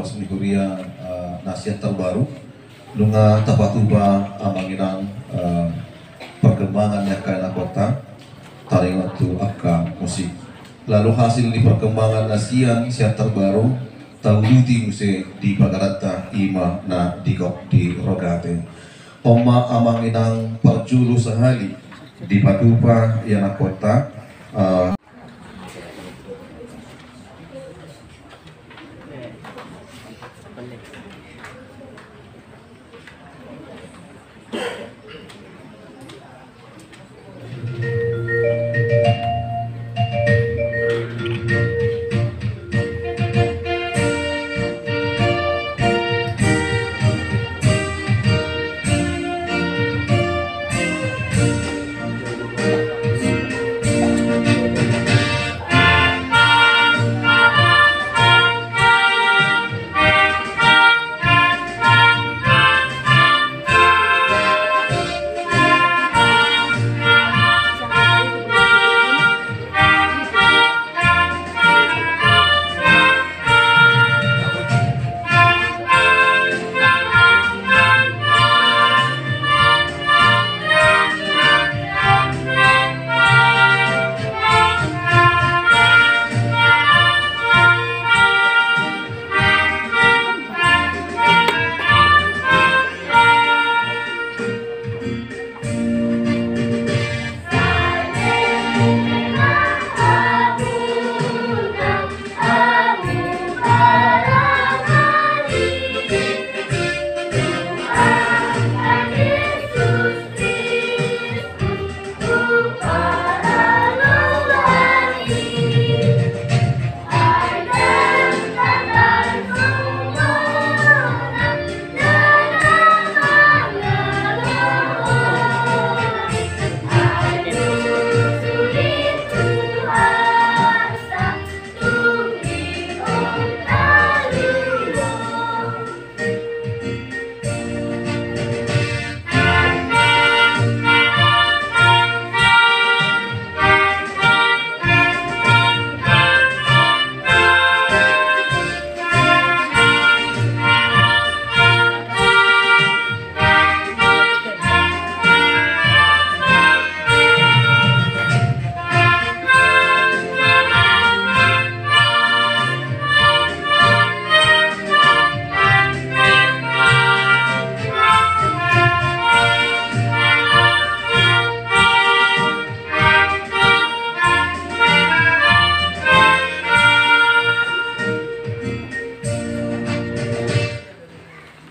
pas Miguria nasihat terbaru lunga tapatuba amanginang perkembangan yakana kota taring waktu akka musik. Lalu hasil di perkembangan nasian siat terbaru tahu duti muse di Pagarata ima na dikok di Rogate. Oma amanginang perjulu sehali di Patupa yana kota.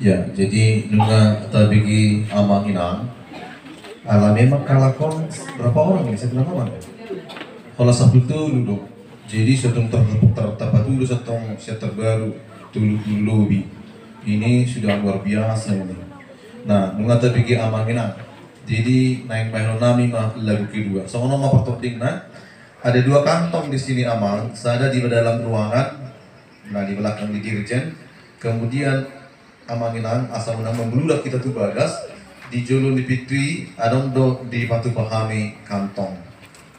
Ya, jadi nunga tabigi amanginang ala memang kalakon berapa orang ini saya bilang apa? Kalau sabtu duduk, jadi setong terdapat dulu setong set terbaru dulu ini sudah luar biasa ini. Nah, nunga tabigi amanginang, jadi naik nami mah lagu kedua. Soalnya mah pertoping ada dua kantong di sini amang, ada di dalam ruangan, nah di belakang di dirjen, kemudian amanginang asal menang membeludak kita tuh bagas di jolon di pitui adong do di patu pahami kantong.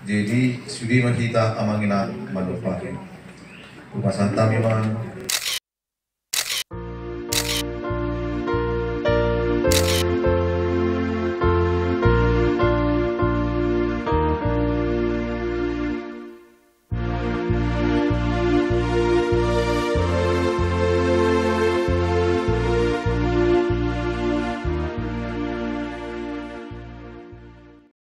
Jadi sudi kita amanginang mandopahin. Rumah santa memang